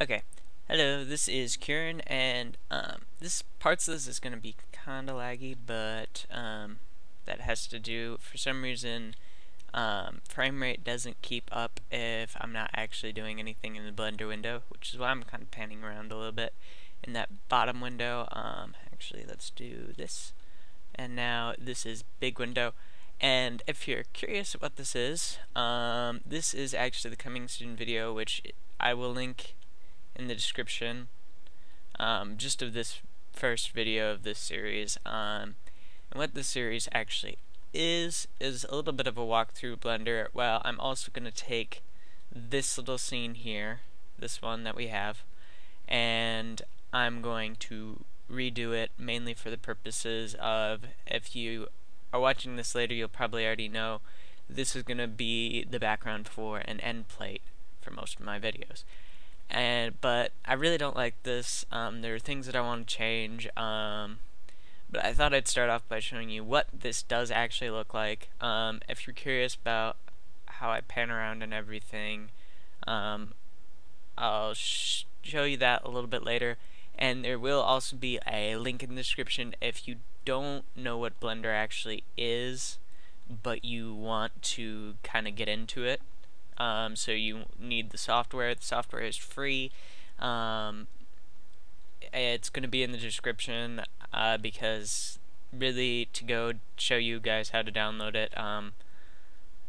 Okay, hello, this is Kieran, and this parts of this is going to be kind of laggy, but that has to do, for some reason, frame rate doesn't keep up if I'm not actually doing anything in the Blender window, which is why I'm kind of panning around a little bit in that bottom window. Actually, let's do this, and now this is big window. And if you're curious what this is actually the coming soon video, which I will link in the description, just of this first video of this series. And what this series actually is a little bit of a walkthrough Blender. Well, I'm also going to take this little scene here, this one that we have, and I'm going to redo it mainly for the purposes of, if you are watching this later, you'll probably already know this is going to be the background for an end plate for most of my videos. But I really don't like this. There are things that I want to change, but I thought I'd start off by showing you what this does actually look like. If you're curious about how I pan around and everything, I'll show you that a little bit later, and there will also be a link in the description if you don't know what Blender actually is, but you want to kind of get into it. So you need the software. The software is free. It's going to be in the description because really to go show you guys how to download it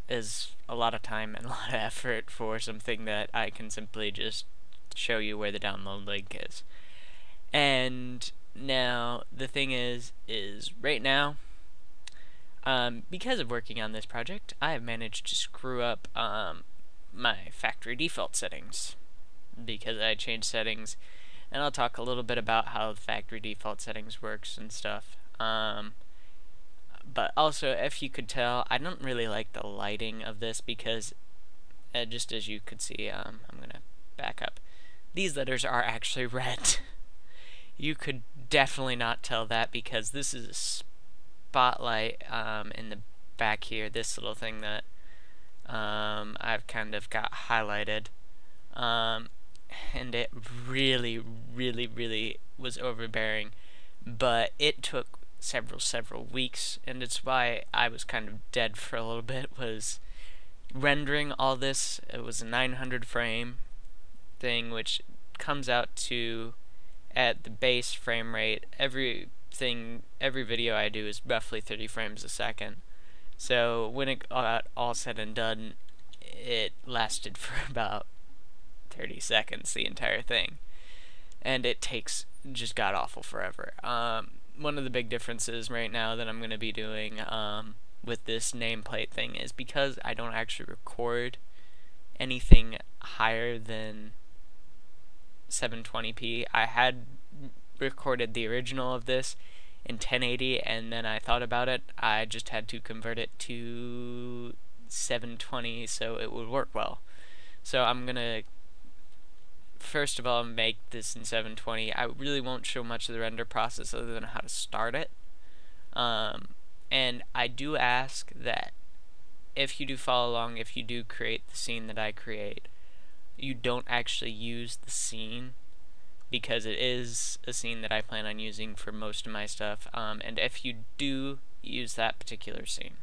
is a lot of time and a lot of effort for something that I can simply just show you where the download link is. And now the thing is right now, because of working on this project, I have managed to screw up my factory default settings because I changed settings, and I'll talk a little bit about how the factory default settings works and stuff. But also, if you could tell, I don't really like the lighting of this because, just as you could see, I'm gonna back up. These letters are actually red. You could definitely not tell that because this is a spotlight in the back here, this little thing that I've kind of got highlighted, and it really was overbearing, but it took several weeks, and it's why I was kind of dead for a little bit, was rendering all this. It was a 900 frame thing, which comes out to, at the base frame rate, every video I do is roughly 30 frames a second. So when it got all said and done, it lasted for about 30 seconds, the entire thing. And it takes just god awful forever. One of the big differences right now that I'm going to be doing with this nameplate thing is because I don't actually record anything higher than 720p. I had recorded the original of this in 1080, and then I thought about it. I just had to convert it to 720 so it would work well. So I'm gonna first of all make this in 720. I really won't show much of the render process other than how to start it. And I do ask that if you do follow along, if you do create the scene that I create, you don't actually use the scene, because it is a scene that I plan on using for most of my stuff, and if you do use that particular scene,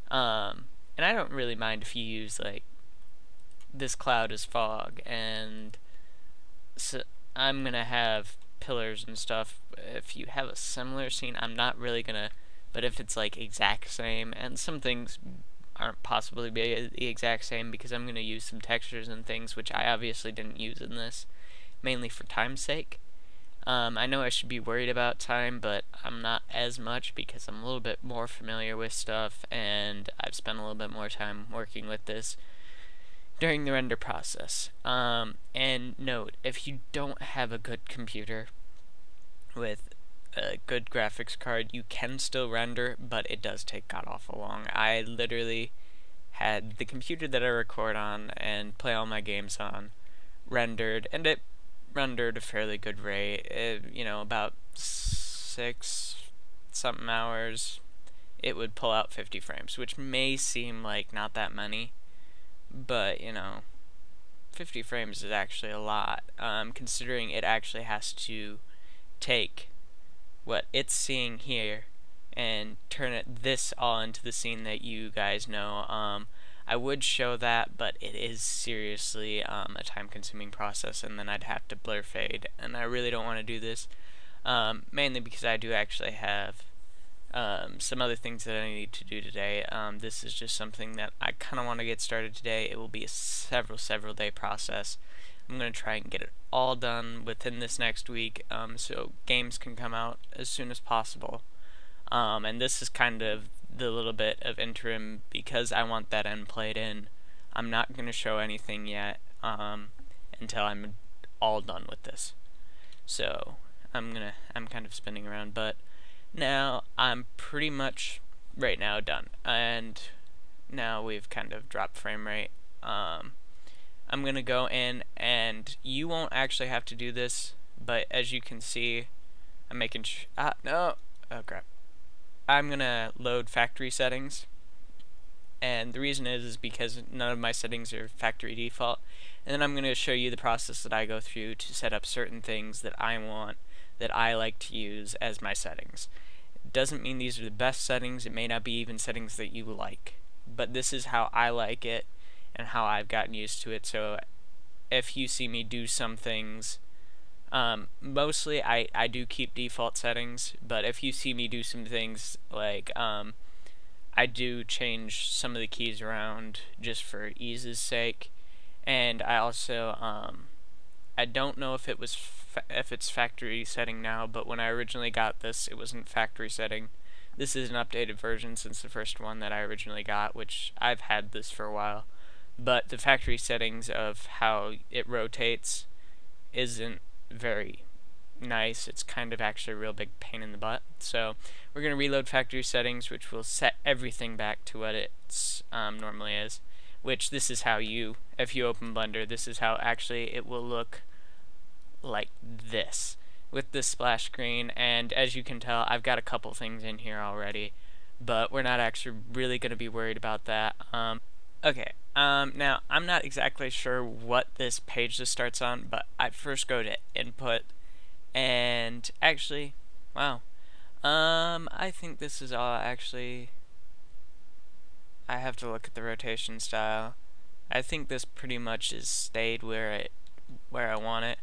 and I don't really mind if you use, like, this cloud is fog, and so I'm gonna have pillars and stuff. If you have a similar scene, I'm not really gonna, but if it's like exact same, and some things aren't possibly be the exact same because I'm gonna use some textures and things which I obviously didn't use in this, mainly for time's sake. I know I should be worried about time, but I'm not as much because I'm a little bit more familiar with stuff, and I've spent a little bit more time working with this during the render process. And note, if you don't have a good computer with a good graphics card, you can still render, but it does take god awful long. I literally had the computer that I record on and play all my games on rendered, and it rendered a fairly good rate. You know, about 6 something hours it would pull out 50 frames, which may seem like not that many, but you know, 50 frames is actually a lot, considering it actually has to take what it's seeing here and turn this all into the scene that you guys know. I would show that, but it is seriously a time-consuming process, and then I'd have to blur fade, and I really don't want to do this, mainly because I do actually have some other things that I need to do today. This is just something that I kind of want to get started today. It will be a several day process. I'm going to try and get it all done within this next week, so games can come out as soon as possible. And this is kind of the little bit of interim because I want that end played in. I'm not going to show anything yet until I'm all done with this. So I'm kind of spinning around, but now I'm pretty much right now done, and now we've kind of dropped frame rate. I'm gonna go in, and you won't actually have to do this, but as you can see, I'm making no, oh crap. I'm gonna load factory settings, and the reason is because none of my settings are factory default, and then I'm gonna show you the process that I go through to set up certain things that I want, that I like to use as my settings. It doesn't mean these are the best settings, it may not be even settings that you like, but this is how I like it and how I've gotten used to it. So if you see me do some things, mostly I do keep default settings, but if you see me do some things like I do change some of the keys around just for ease's sake, and I also I don't know if it was if it's factory setting now, but when I originally got this, it wasn't factory setting. This is an updated version since the first one that I originally got, which I've had this for a while. But the factory settings of how it rotates isn't very nice. It's kind of actually a real big pain in the butt. So we're going to reload factory settings, which will set everything back to what it's normally is. Which this is how if you open Blender, this is how actually it will look like this with this splash screen. And as you can tell, I've got a couple things in here already, but we're not actually really going to be worried about that. Okay, now I'm not exactly sure what this page this starts on, but I first go to input, and actually, wow, I think this is all actually, I have to look at the rotation style. I think this pretty much is stayed where I want it.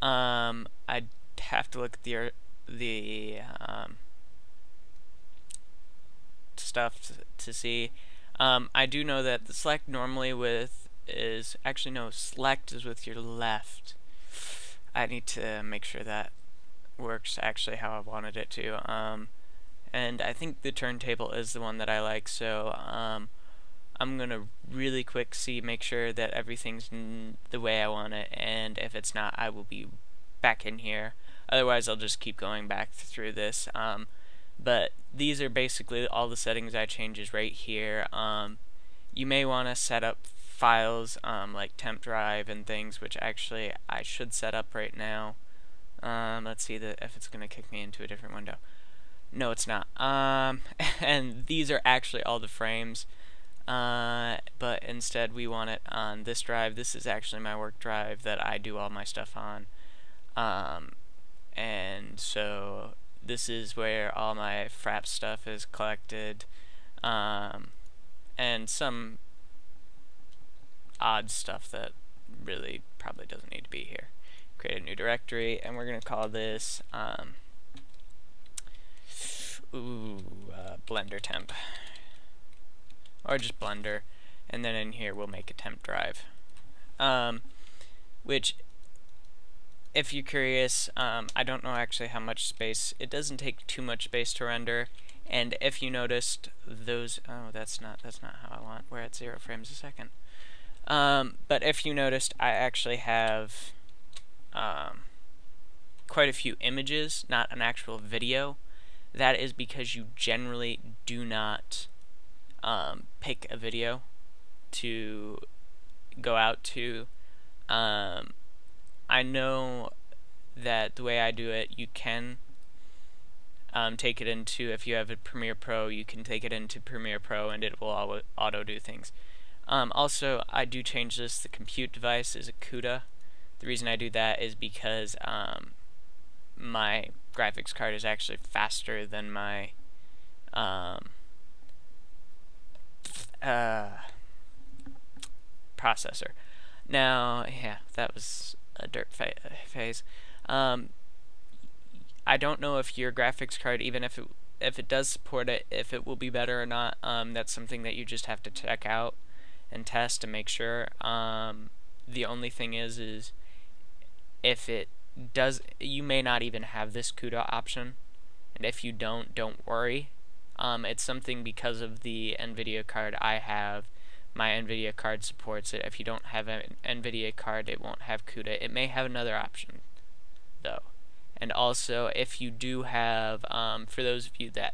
I'd have to look at the stuff to see. I do know that the select normally is actually no, select is with your left. I need to make sure that works actually how I wanted it to. And I think the turntable is the one that I like, so I'm gonna really quick make sure that everything's the way I want it, and if it's not, I will be back in here. Otherwise, I'll just keep going back through this. But these are basically all the settings I changes right here. You may want to set up files like temp drive and things, which actually I should set up right now. Let's see if it's gonna kick me into a different window. No, it's not. And these are actually all the frames. But instead we want it on this drive. This is actually my work drive that I do all my stuff on. And so this is where all my Fraps stuff is collected, and some odd stuff that really probably doesn't need to be here. Create a new directory, and we're going to call this Blender temp, or just Blender, and then in here we'll make a temp drive, which, if you're curious, I don't know actually how much space. It doesn't take too much space to render, and if you noticed those, oh, that's not how I want. We're at 0 frames a second. But if you noticed, I actually have quite a few images, not an actual video. That is because you generally do not pick a video to go out to. I know that the way I do it, you can take it into, if you have a Premiere Pro, you can take it into Premiere Pro and it will auto do things. Also, I do change this. The compute device is a CUDA. The reason I do that is because my graphics card is actually faster than my processor. Now, yeah, that was a dirt phase. I don't know if your graphics card, even if it does support it, if it will be better or not. That's something that you just have to check out and test to make sure. The only thing is if it does, you may not even have this CUDA option, and if you don't worry. It's something because of the NVIDIA card I have. My NVIDIA card supports it. If you don't have an NVIDIA card, it won't have CUDA. It may have another option, though. And also, if you do have, for those of you that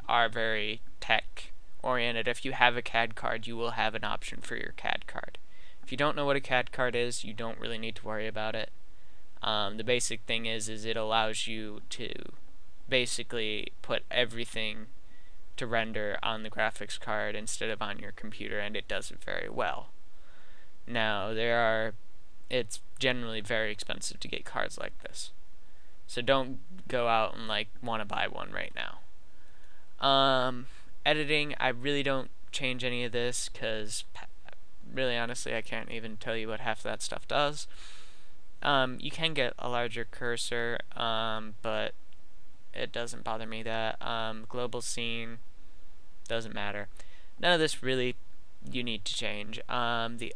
are very tech oriented, if you have a CAD card, you will have an option for your CAD card. If you don't know what a CAD card is, you don't really need to worry about it. The basic thing is it allows you to basically put everything to render on the graphics card instead of on your computer, and it does it very well. Now, it's generally very expensive to get cards like this, so don't go out and want to buy one right now. Editing, I really don't change any of this because really honestly I can't even tell you what half of that stuff does. You can get a larger cursor, but it doesn't bother me that. Global scene, doesn't matter. None of this really you need to change. The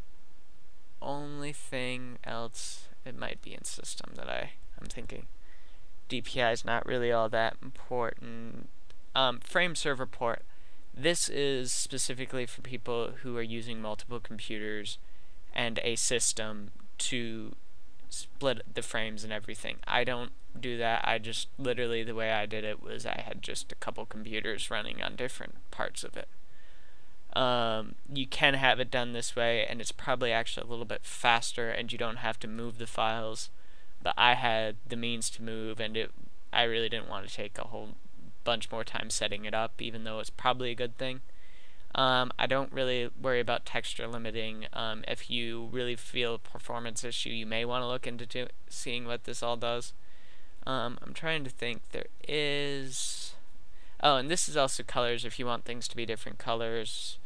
only thing else, it might be in system that I'm thinking. DPI is not really all that important. Frame server port. This is specifically for people who are using multiple computers and a system to split the frames and everything. I don't do that. I just literally, the way I did it was I had just a couple computers running on different parts of it. You can have it done this way, and it's probably actually a little bit faster, and you don't have to move the files. But I had the means to move, and I really didn't want to take a whole bunch more time setting it up, even though it's probably a good thing. I don't really worry about texture limiting. If you really feel a performance issue, you may want to look into seeing what this all does. I'm trying to think. There is... Oh, and this is also colors. If you want things to be different colors,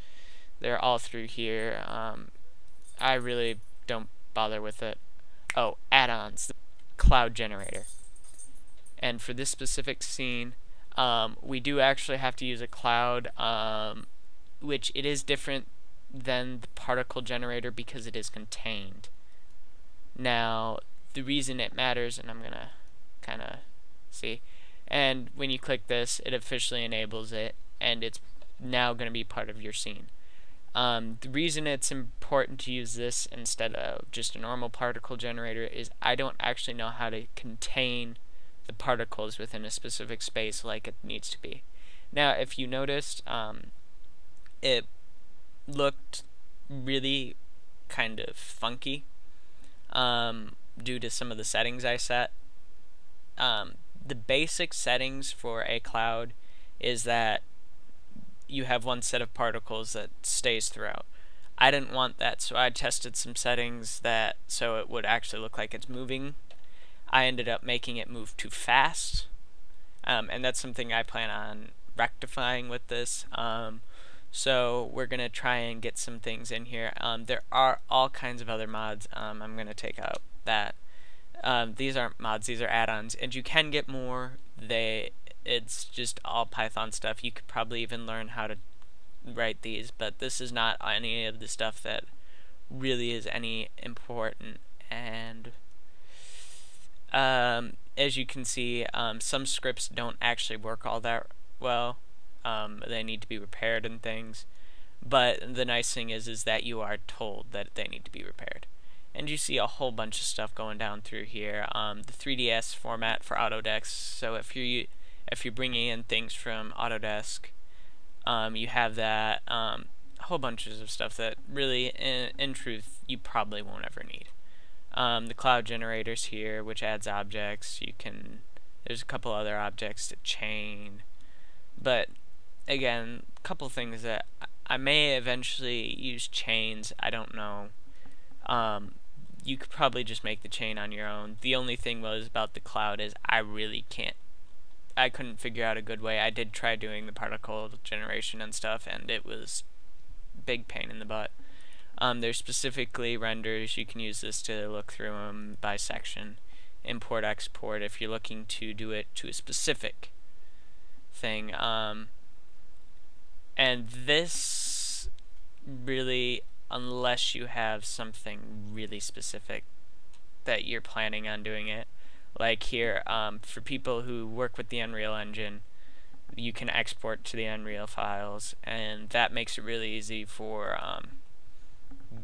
they're all through here. I really don't bother with it. Oh, add-ons. Cloud generator. And for this specific scene, we do actually have to use a cloud, which it is different than the particle generator because it is contained. Now, the reason it matters, and I'm gonna kind of see, and when you click this, it officially enables it, and it's now going to be part of your scene. The reason it's important to use this instead of just a normal particle generator is I don't actually know how to contain the particles within a specific space like it needs to be. Now, if you noticed, it looked really kind of funky due to some of the settings I set. The basic settings for a cloud is that you have one set of particles that stays throughout. I didn't want that, so I tested some settings so it would actually look like it's moving. I ended up making it move too fast, and that's something I plan on rectifying with this. So we're gonna try and get some things in here. There are all kinds of other mods. I'm gonna take out that. These aren't mods, these are add-ons, and you can get more. It's just all Python stuff. You could probably even learn how to write these, but this is not any of the stuff that really is any important. And as you can see, some scripts don't actually work all that well. They need to be repaired and things, but the nice thing is that you are told that they need to be repaired. And you see a whole bunch of stuff going down through here. The 3ds format for Autodesk. So if you're bringing in things from Autodesk, you have that. Whole bunches of stuff that really, in truth, you probably won't ever need. The cloud generators here, which adds objects. There's a couple other objects to chain, but again, a couple things that I may eventually use chains. I don't know. You could probably just make the chain on your own. The only thing was about the cloud is I couldn't figure out a good way. I did try doing the particle generation and stuff, and it was big pain in the butt. There's specifically renders. You can use this to look through them by section. Import, export if you're looking to do it to a specific thing. And this really, unless you have something really specific that you're planning on doing it, like here, for people who work with the Unreal Engine, you can export to the Unreal files, and that makes it really easy for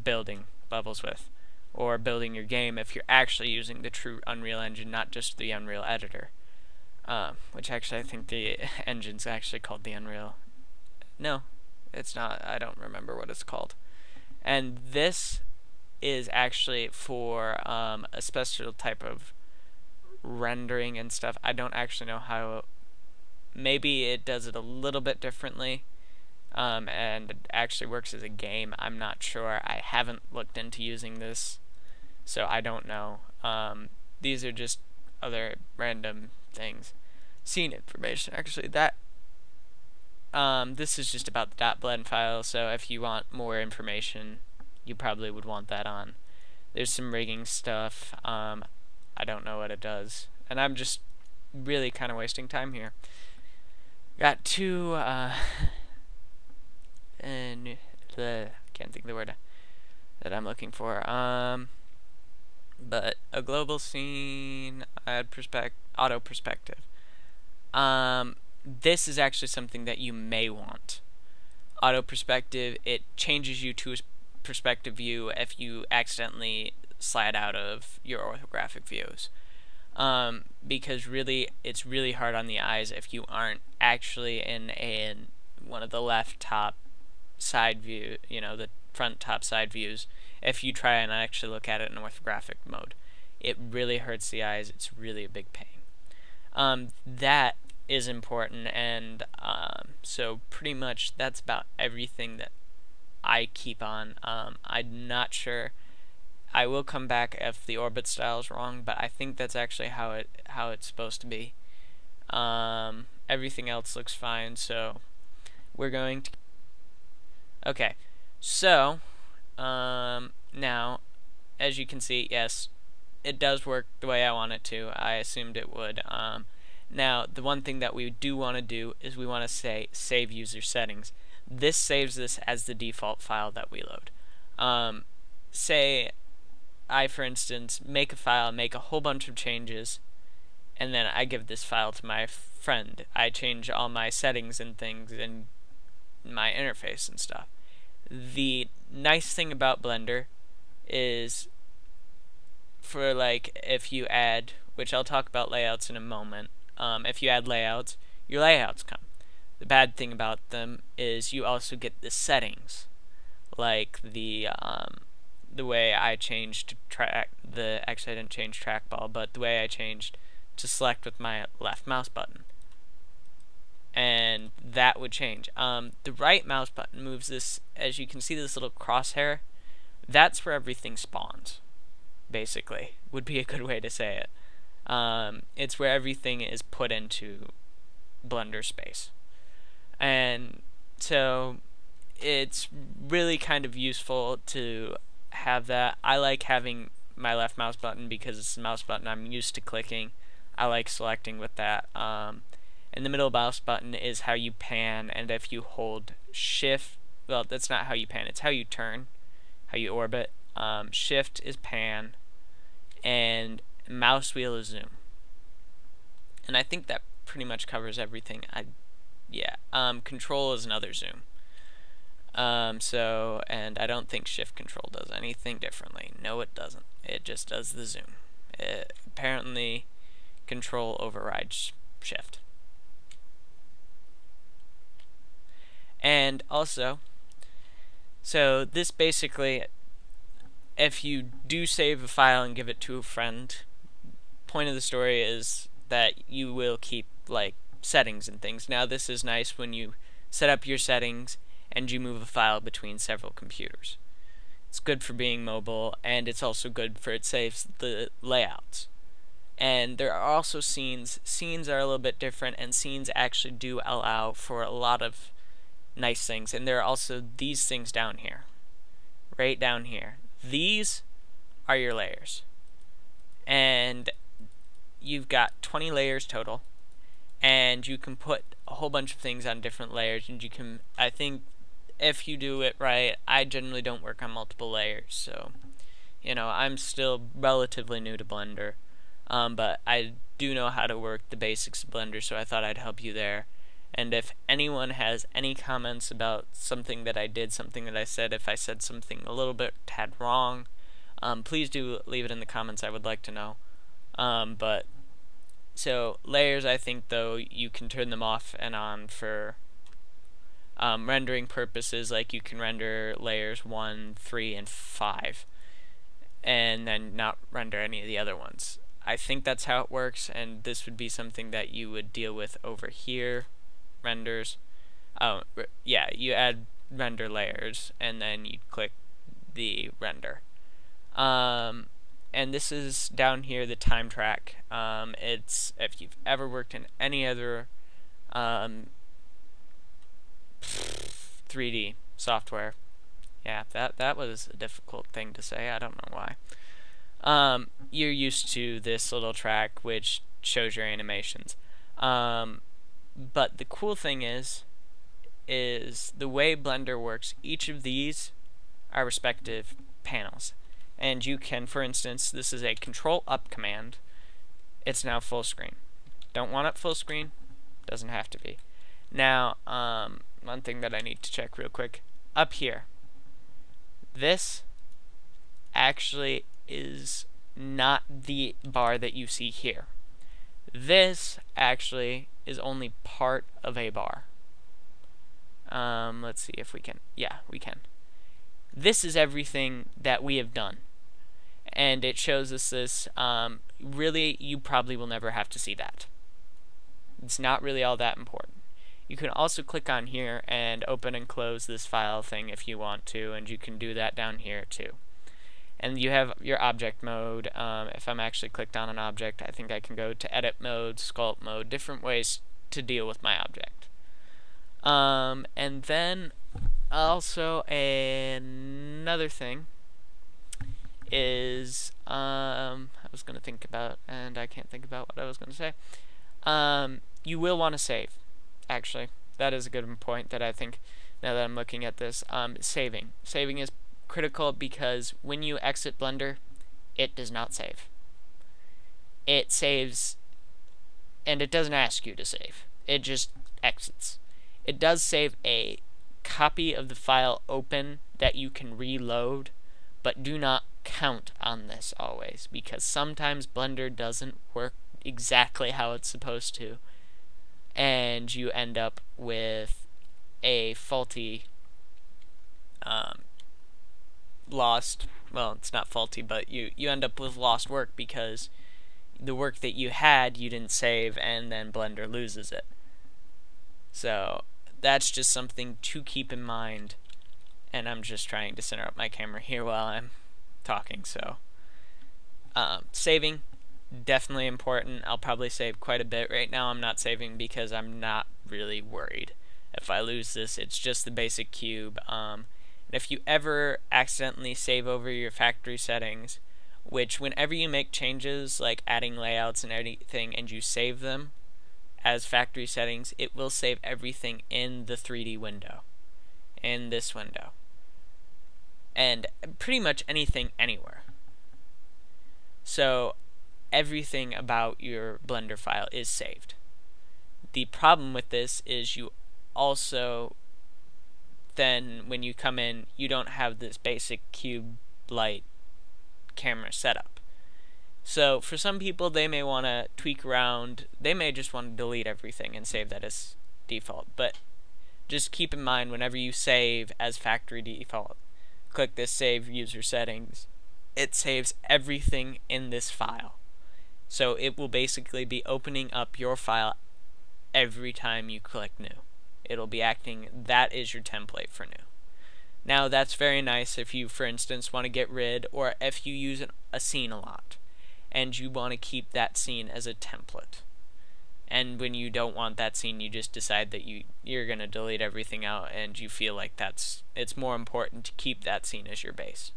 building levels with, or building your game if you're actually using the true Unreal Engine, not just the Unreal Editor, which actually I think the engine's actually called the Unreal. No, it's not. I don't remember what it's called. And this is actually for a special type of rendering and stuff. I don't actually know how. Maybe it does it a little bit differently, and it actually works as a game. I'm not sure. I haven't looked into using this, so I don't know. These are just other random things. Scene information. Actually, that this is just about the .blend file, so if you want more information, you probably would want that on. There's some rigging stuff. I don't know what it does, and I'm just really kind of wasting time here. Got two and can't think of the word that I'm looking for. But a global scene, auto perspective. This is actually something that you may want. Auto perspective, it changes you to a perspective view if you accidentally slide out of your orthographic views. Because really, it's really hard on the eyes if you aren't actually in one of the left top side view, the front top side views. If you try and actually look at it in orthographic mode, it really hurts the eyes. It's really a big pain. That is important, and so pretty much that's about everything that I keep on. I'm not sure. I will come back if the orbit style is wrong, but I think that's actually how it's supposed to be. Everything else looks fine, so we're going to. Okay, so now, as you can see, yes, it does work the way I want it to. I assumed it would. Now, the one thing that we do want to do is we want to say save user settings. This saves this as the default file that we load. Say I, for instance, make a file, make a whole bunch of changes, and then I give this file to my friend. I change all my settings and things and my interface and stuff. The nice thing about Blender is, for like, if you add, which I'll talk about layouts in a moment, if you add layouts, your layouts come. The bad thing about them is you also get the settings, like the way I changed actually I didn't change trackball, but the way I changed to select with my left mouse button. And that would change. The right mouse button moves this, as you can see this little crosshair, that's where everything spawns, basically, would be a good way to say it. It's where everything is put into Blender space. And so it's really kind of useful to have that. I like having my left mouse button because it's the mouse button I'm used to clicking. I like selecting with that. And the middle mouse button is how you pan, and if you hold shift, well, that's not how you pan, it's how you turn, how you orbit. Shift is pan, and mouse wheel is zoom. And I think that pretty much covers everything. Control is another zoom. And I don't think shift control does anything differently. No, it doesn't. It just does the zoom. Apparently, control overrides shift. And also, so this basically, if you do save a file and give it to a friend, point of the story is that you will keep like settings and things. Now this is nice when you set up your settings and you move a file between several computers. It's good for being mobile, and it's also good for it saves the layouts. And there are also scenes. Scenes are a little bit different, and scenes actually do allow for a lot of nice things. And there are also these things down here, right down here. These are your layers, and you've got 20 layers total, and you can put a whole bunch of things on different layers, and you can, I think, if you do it right, I generally don't work on multiple layers, so, you know, I'm still relatively new to Blender, but I do know how to work the basics of Blender, so I thought I'd help you there. And if anyone has any comments about something that I did, something that I said, if I said something a little bit tad wrong, please do leave it in the comments. I would like to know. But so layers, I think though you can turn them off and on for rendering purposes. Like you can render layers 1, 3, and 5, and then not render any of the other ones. I think that's how it works, and this would be something that you would deal with over here. Renders. Oh, yeah, you add render layers, and then you click the render. And this is down here, the time track. It's, if you've ever worked in any other 3D software, yeah, that was a difficult thing to say. I don't know why. You're used to this little track which shows your animations. But the cool thing is the way Blender works, each of these are respective panels. And you can, for instance, this is a Control Up command. It's now full screen. Don't want it full screen? Doesn't have to be. Now, one thing that I need to check real quick. Up here, this actually is not the bar that you see here. This actually is only part of a bar. Let's see if we can. Yeah, we can. This is everything that we have done, and it shows us this. Really, you probably will never have to see that. It's not really all that important. You can also click on here and open and close this file thing if you want to, and you can do that down here too. And you have your object mode. If I'm actually clicked on an object, I think I can go to edit mode, sculpt mode, different ways to deal with my object. And then also another thing is, I was going to think about, and I can't think about what I was going to say. You will want to save, actually. That is a good point that I think, now that I'm looking at this. Saving. Saving is critical because when you exit Blender, it does not save. It saves, and it doesn't ask you to save. It just exits. It does save a copy of the file open that you can reload, but do not count on this always, because sometimes Blender doesn't work exactly how it's supposed to, and you end up with a faulty lost, well, it's not faulty, but you end up with lost work because the work that you had you didn't save, and then Blender loses it. So that's just something to keep in mind, and I'm just trying to center up my camera here while I'm talking. So saving, definitely important. I'll probably save quite a bit. Right now I'm not saving because I'm not really worried. If I lose this, it's just the basic cube. And if you ever accidentally save over your factory settings, which whenever you make changes like adding layouts and anything and you save them as factory settings, it will save everything in the 3D window, in this window, and pretty much anything anywhere. So everything about your Blender file is saved. The problem with this is you also then when you come in, you don't have this basic cube light camera setup. So for some people, they may want to tweak around. They may just want to delete everything and save that as default. But just keep in mind, whenever you save as factory default, click this Save User Settings. It saves everything in this file. So it will basically be opening up your file every time you click New. It'll be acting, that is your template for new. Now that's very nice if you, for instance, want to get rid, or if you use a scene a lot and you want to keep that scene as a template. And when you don't want that scene, you just decide that you're going to delete everything out, and you feel like it's more important to keep that scene as your base.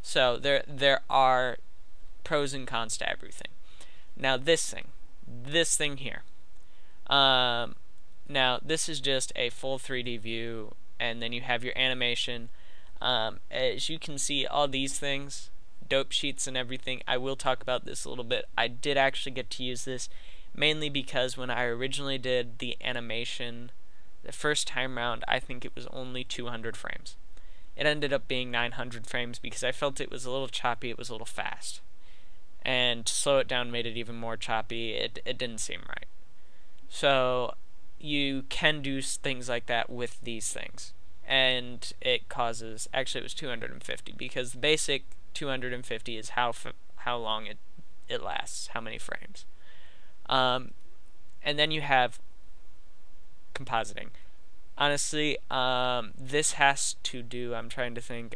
So there are pros and cons to everything. Now this thing here. Now this is just a full 3D view, and then you have your animation. As you can see, all these things, dope sheets and everything, I will talk about this a little bit. I did actually get to use this mainly because when I originally did the animation the first time round, I think it was only 200 frames. It ended up being 900 frames because I felt it was a little choppy, it was a little fast. And to slow it down made it even more choppy. It didn't seem right. So you can do things like that with these things. And it causes, actually it was 250, because the basic 250 is how long it lasts, how many frames. And then you have compositing. Honestly, this has to do, I'm trying to think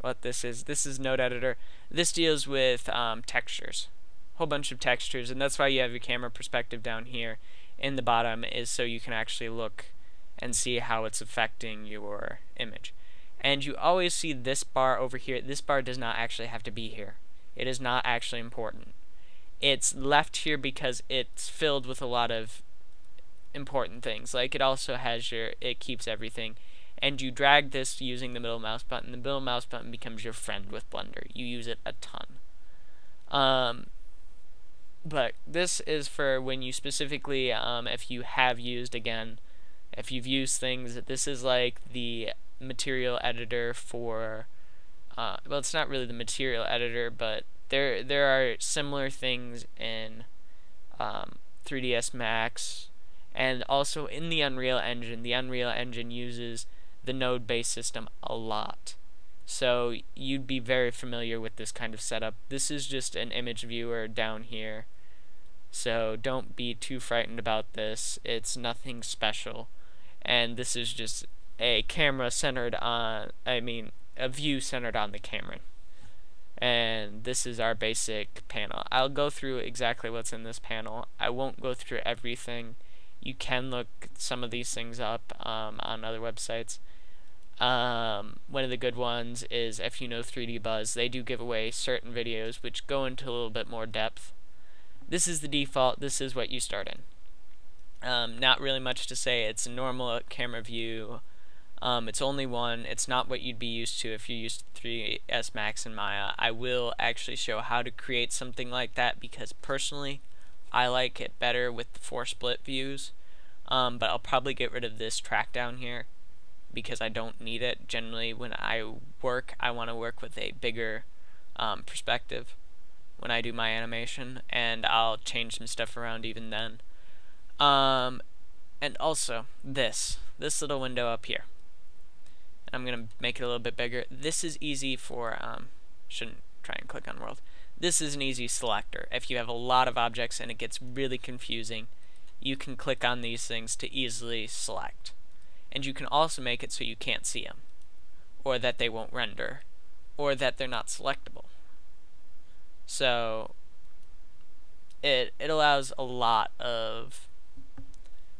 what this is. This is Node Editor. This deals with textures, a whole bunch of textures, and that's why you have your camera perspective down here in the bottom, is so you can actually look and see how it's affecting your image. And you always see this bar over here. This bar does not actually have to be here. It is not actually important. It's left here because it's filled with a lot of important things. Like it also has it keeps everything. And you drag this using the middle mouse button. The middle mouse button becomes your friend with Blender. You use it a ton. But this is for when you specifically, if you have used, again, if you've used things, this is like the material editor for, well, it's not really the material editor, but there are similar things in 3ds Max, and also in the Unreal Engine. The Unreal Engine uses the node-based system a lot, so you'd be very familiar with this kind of setup. This is just an image viewer down here, so don't be too frightened about this. It's nothing special, and this is just a camera centered on, a view centered on the camera. And this is our basic panel. I'll go through exactly what's in this panel. I won't go through everything. You can look some of these things up on other websites. One of the good ones is, if you know 3D Buzz, they do give away certain videos which go into a little bit more depth. This is the default. This is what you start in. Not really much to say. It's a normal camera view. It's only one. It's not what you'd be used to if you used 3ds Max and Maya. I will actually show how to create something like that, because personally I like it better with the 4 split views. But I'll probably get rid of this track down here because I don't need it. Generally when I work, I want to work with a bigger perspective when I do my animation, and I'll change some stuff around even then. And also this little window up here. I'm going to make it a little bit bigger. This is easy for, shouldn't try and click on world. This is an easy selector. If you have a lot of objects and it gets really confusing, you can click on these things to easily select. And you can also make it so you can't see them, or that they won't render, or that they're not selectable. So it allows a lot of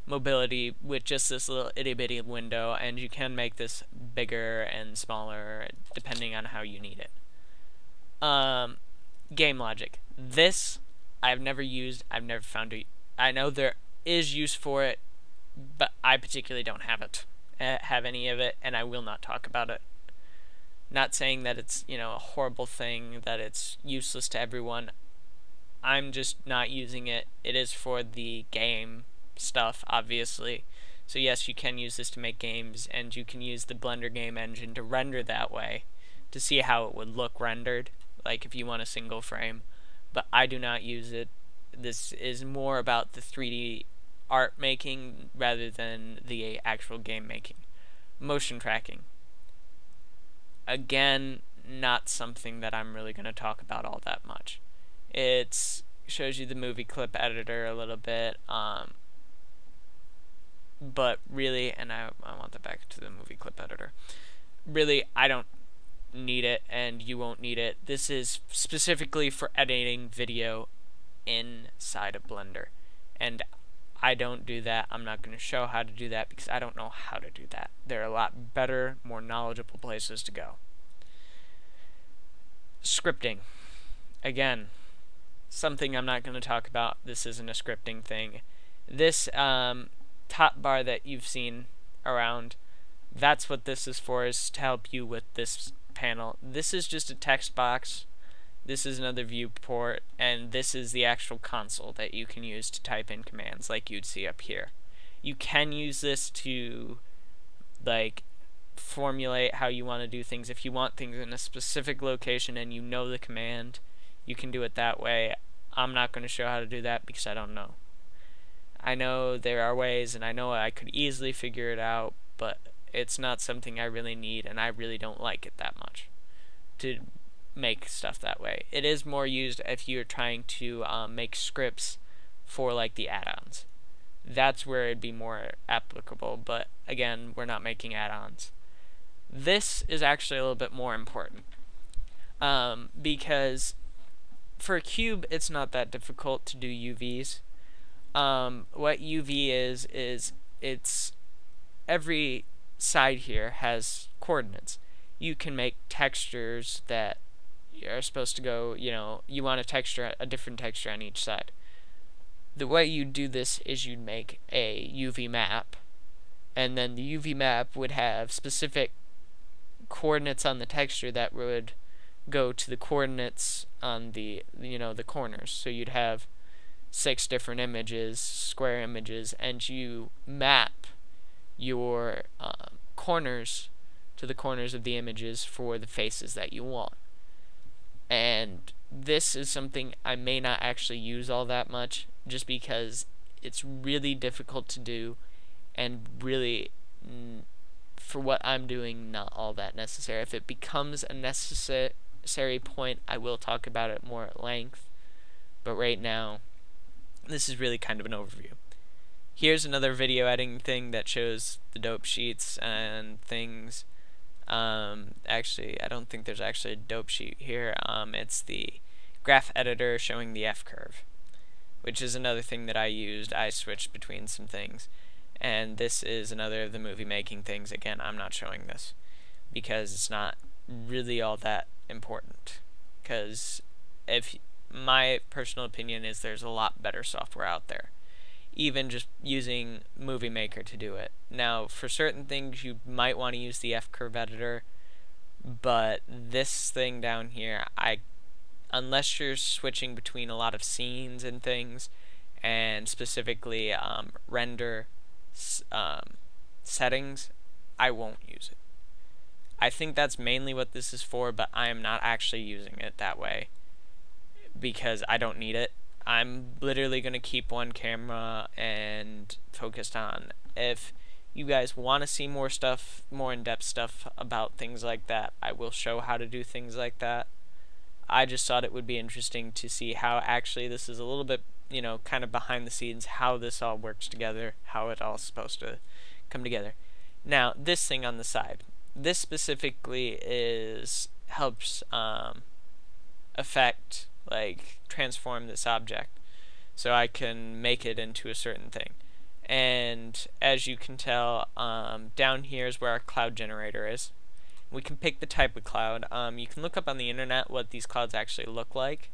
mobility with just this little itty bitty window, and you can make this bigger and smaller depending on how you need it. Game logic. This I've never used. I've never found it. I know there is use for it, but I particularly don't have any of it, and I will not talk about it. Not saying that it's, a horrible thing, that it's useless to everyone. I'm just not using it. It is for the game stuff, obviously. So yes, you can use this to make games, and you can use the Blender game engine to render that way, to see how it would look rendered, like if you want a single frame. But I do not use it. This is more about the 3D art making rather than the actual game making. Motion tracking. Again, not something that I'm really going to talk about all that much. It shows you the movie clip editor a little bit. but really, and I want that back to the movie clip editor. Really, I don't need it, and you won't need it. This is specifically for editing video inside of Blender, and I don't do that. I'm not going to show how to do that because I don't know how to do that. There are a lot better, more knowledgeable places to go. Scripting. Again, something I'm not going to talk about. This isn't a scripting thing. This top bar that you've seen around, that's what this is for, is to help you with this panel. This is just a text box. This is another viewport, and this is the actual console that you can use to type in commands like you'd see up here. You can use this to like formulate how you want to do things. If you want things in a specific location and you know the command, you can do it that way. I'm not going to show how to do that because I don't know. I know there are ways, and I know I could easily figure it out, but it's not something I really need, and I really don't like it that much to make stuff that way. It is more used if you're trying to make scripts for like the add-ons. That's where it'd be more applicable, but again, we're not making add-ons. This is actually a little bit more important because for a cube it's not that difficult to do UVs. What UV is it's every side here has coordinates. You can make textures that are supposed to go, you want a different texture on each side. The way you do this is you'd make a UV map, and then the UV map would have specific coordinates on the texture that would go to the coordinates on the the corners. So you'd have 6 different images, square images, and you map your corners to the corners of the images for the faces that you want. And this is something I may not actually use all that much, just because it's really difficult to do, and really for what I'm doing, not all that necessary. If it becomes a necessary point, I will talk about it more at length, but right now this is really kind of an overview. Here's another video editing thing that shows the dope sheets and things. Actually, I don't think there's actually a dope sheet here. It's the graph editor showing the F-curve, which is another thing that I used. I switched between some things, and this is another of the movie making things. Again, I'm not showing this because it's not really all that important, because if my personal opinion is there's a lot better software out there, even just using Movie Maker to do it. Now, for certain things you might want to use the F-curve editor, but this thing down here, unless you're switching between a lot of scenes and things, and specifically render settings, I won't use it. I think that's mainly what this is for, but I am not actually using it that way because I don't need it. I'm literally going to keep one camera and focused on. If you guys want to see more stuff, more in-depth stuff about things like that, I will show how to do things like that. I just thought it would be interesting to see how actually this is a little bit, kind of behind the scenes, how this all works together, how it all supposed to come together. Now, this thing on the side, this specifically helps affect, like, transform this object so I can make it into a certain thing. And as you can tell, down here is where our cloud generator is. We can pick the type of cloud. You can look up on the internet what these clouds actually look like,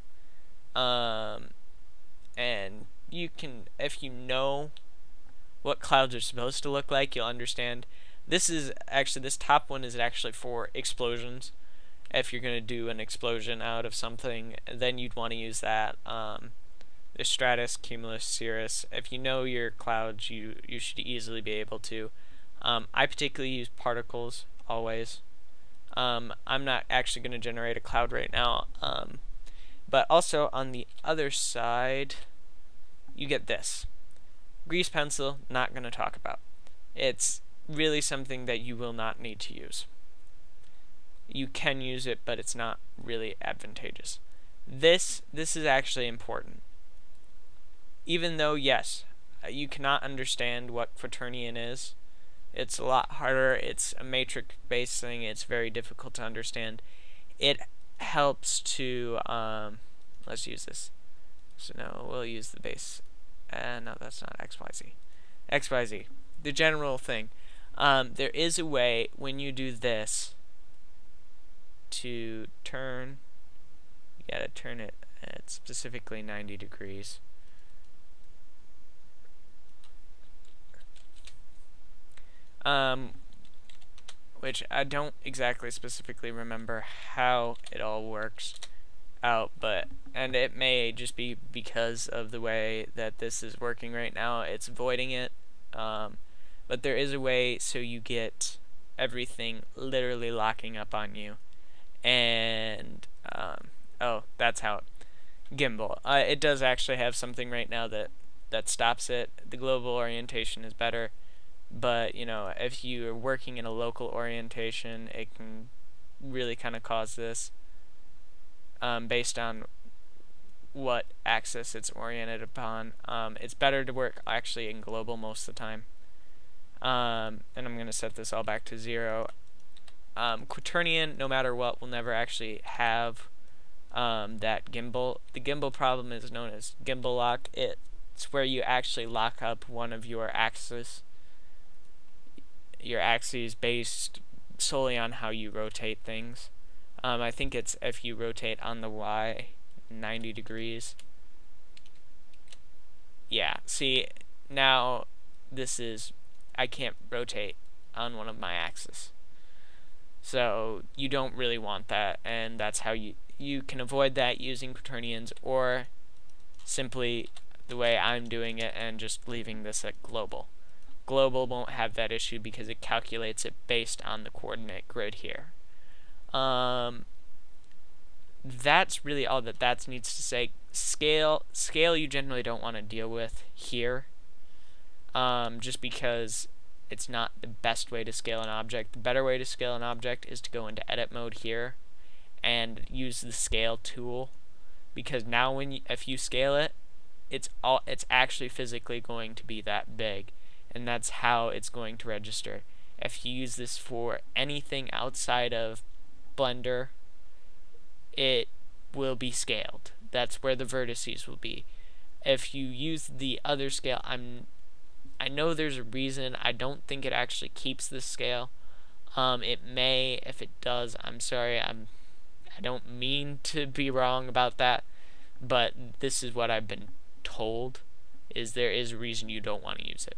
and you can, if you know what clouds are supposed to look like, you'll understand. This top one is actually for explosions. If you're going to do an explosion out of something, then you'd want to use that. There's stratus, cumulus, cirrus. If you know your clouds, you should easily be able to. I particularly use particles always. I'm not actually going to generate a cloud right now. But also on the other side, you get this. Grease pencil, not going to talk about. It's really something that you will not need to use. You can use it, but it's not really advantageous. This is actually important. Even though, yes, you cannot understand what quaternion is. It's a lot harder. It's a matrix-based thing. It's very difficult to understand. It helps to, let's use this. So no, we'll use the base. No, that's not XYZ. XYZ. The general thing. There is a way when you do this to turn, you gotta turn it at specifically 90 degrees. Which I don't exactly specifically remember how it all works out, and it may just be because of the way that this is working right now, it's avoiding it, but there is a way so you get everything literally locking up on you, and oh, that's how gimbal. It does actually have something right now that stops it. The global orientation is better. But, you know, if you're working in a local orientation, it can really kind of cause this based on what axis it's oriented upon. It's better to work actually in global most of the time. And I'm going to set this all back to 0. Quaternion, no matter what, will never actually have that gimbal. The gimbal problem is known as gimbal lock. It's where you actually lock up one of your axes. Your axis based solely on how you rotate things. I think it's if you rotate on the Y 90 degrees. Yeah, see, now this is, I can't rotate on one of my axes. So you don't really want that, and that's how you can avoid that using quaternions, or simply the way I'm doing it and just leaving this at global. Global won't have that issue because it calculates it based on the coordinate grid here. That's really all that needs to say. Scale you generally don't want to deal with here, just because it's not the best way to scale an object. The better way to scale an object is to go into edit mode here and use the scale tool, because now if you scale it, it's actually physically going to be that big. And that's how it's going to register. If you use this for anything outside of Blender, it will be scaled. That's where the vertices will be. If you use the other scale, I know there's a reason. I don't think it actually keeps this scale. It may. If it does, I'm sorry. I don't mean to be wrong about that, but this is what I've been told. Is there is a reason you don't want to use it.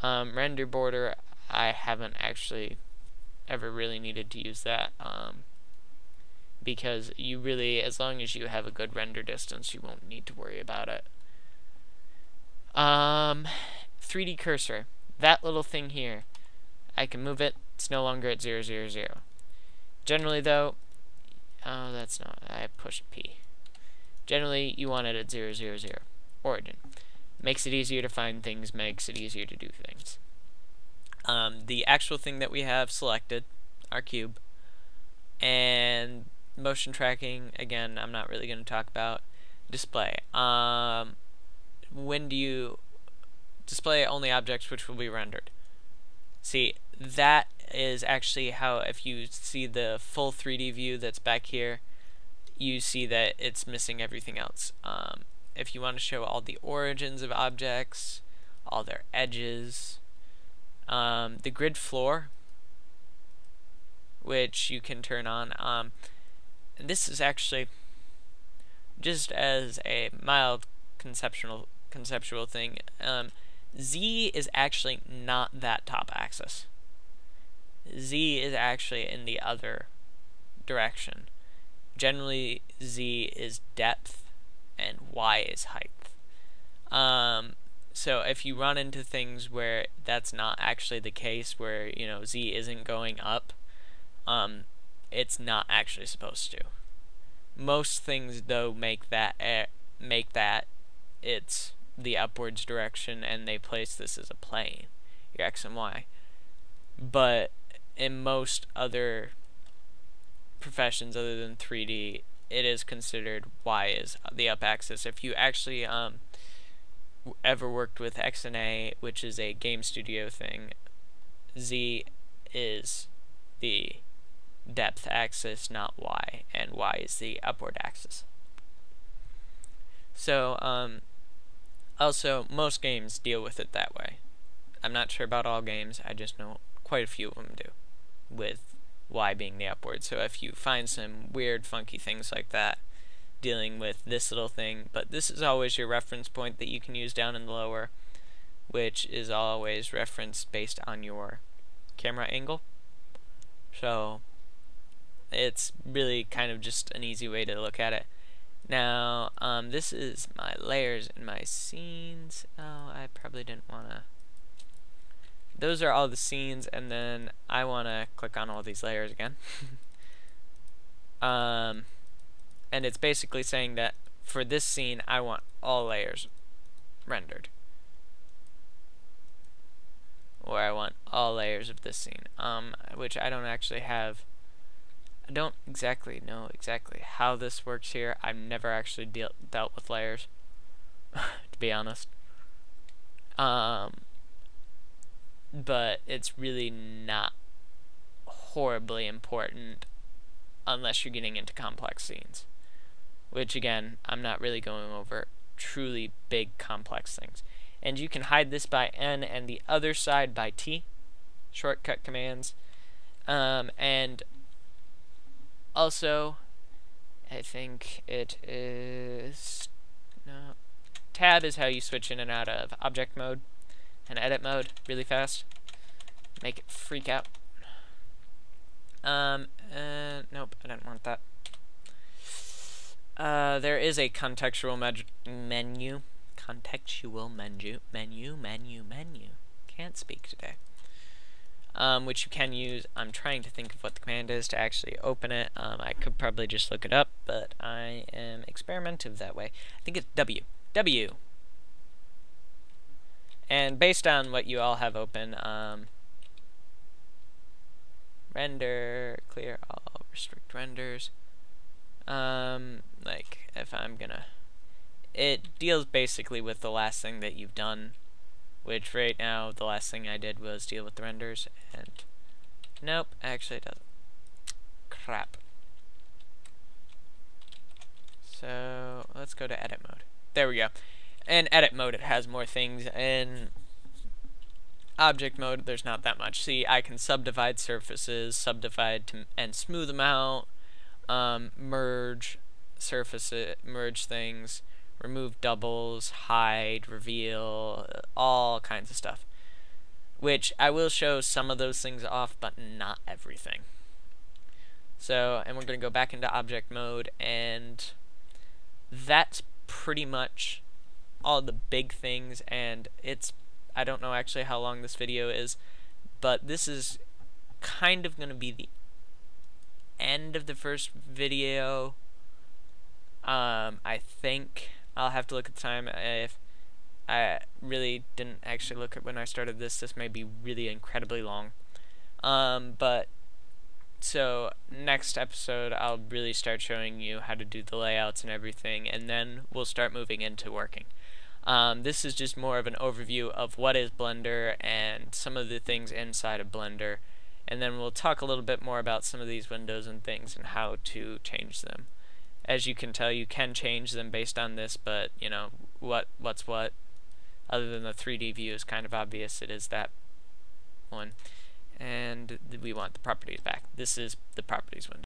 Render border, I haven't actually ever really needed to use that, because you really, as long as you have a good render distance, you won't need to worry about it. 3D cursor, that little thing here, I can move it. It's no longer at 0, 0, 0. Generally though, oh, that's not, I pushed P. Generally, you want it at 0, 0, 0. Origin. Makes it easier to find things, makes it easier to do things. The actual thing that we have selected, our cube, and motion tracking, again, I'm not really going to talk about. Display. When do you display only objects which will be rendered? See, that is actually how, if you see the full 3D view that's back here, you see that it's missing everything else. If you want to show all the origins of objects, all their edges, the grid floor, which you can turn on. And this is actually just as a mild conceptual thing. Z is actually not that top axis. Z is actually in the other direction. Generally, Z is depth and Y is height. So if you run into things where that's not actually the case, where Z isn't going up, it's not actually supposed to. Most things though make that it's the upwards direction, and they place this as a plane, your X and Y. But in most other professions other than 3D, it is considered Y is the up axis. If you actually ever worked with XNA, which is a game studio thing, Z is the depth axis, not Y, and Y is the upward axis. So, also, most games deal with it that way. I'm not sure about all games, I just know quite a few of them do, with Y being the upward. So if you find some weird, funky things like that, dealing with this little thing, but this is always your reference point that you can use down in the lower, which is always referenced based on your camera angle. So it's really kind of just an easy way to look at it. Now, this is my layers and my scenes. Oh, I probably didn't want to. Those are all the scenes, and then I want to click on all these layers again. And it's basically saying that for this scene, I want all layers rendered. Or I want all layers of this scene, which I don't actually have. I don't exactly know how this works here. I've never actually dealt with layers, to be honest. But it's really not horribly important unless you're getting into complex scenes. Which, again, I'm not really going over truly big complex things. And you can hide this by N and the other side by T, shortcut commands. And also, I think it is, no, tab is how you switch in and out of object mode and edit mode really fast. Make it freak out. Nope, I didn't want that. There is a contextual menu. Menu. Can't speak today. Which you can use. I'm trying to think of what the command is to actually open it. I could probably just look it up, but I am experimentative that way. I think it's W. W. And based on what you all have open, render, clear all, restrict renders. Like, if I'm gonna, it deals basically with the last thing that you've done, which right now the last thing I did was deal with the renders, and nope, actually it doesn't. Crap. So let's go to edit mode. There we go. In edit mode it has more things. In object mode there's not that much. See, I can subdivide surfaces, subdivide and smooth them out, merge surfaces, merge things, remove doubles, hide, reveal, all kinds of stuff. Which I will show some of those things off, but not everything. So, and we're going to go back into object mode, and that's pretty much all the big things. And it's, I don't know actually how long this video is, but this is kind of going to be the end of the first video. I think I'll have to look at the time. If I really didn't actually look at when I started this may be really incredibly long. But so next episode I'll really start showing you how to do the layouts and everything, and then we'll start moving into working. This is just more of an overview of what is Blender and some of the things inside of Blender, and then we'll talk a little bit more about some of these windows and things and how to change them. As you can tell, you can change them based on this, but you know what's what. Other than the 3D view is kind of obvious, it is that one. And we want the properties back. This is the properties window.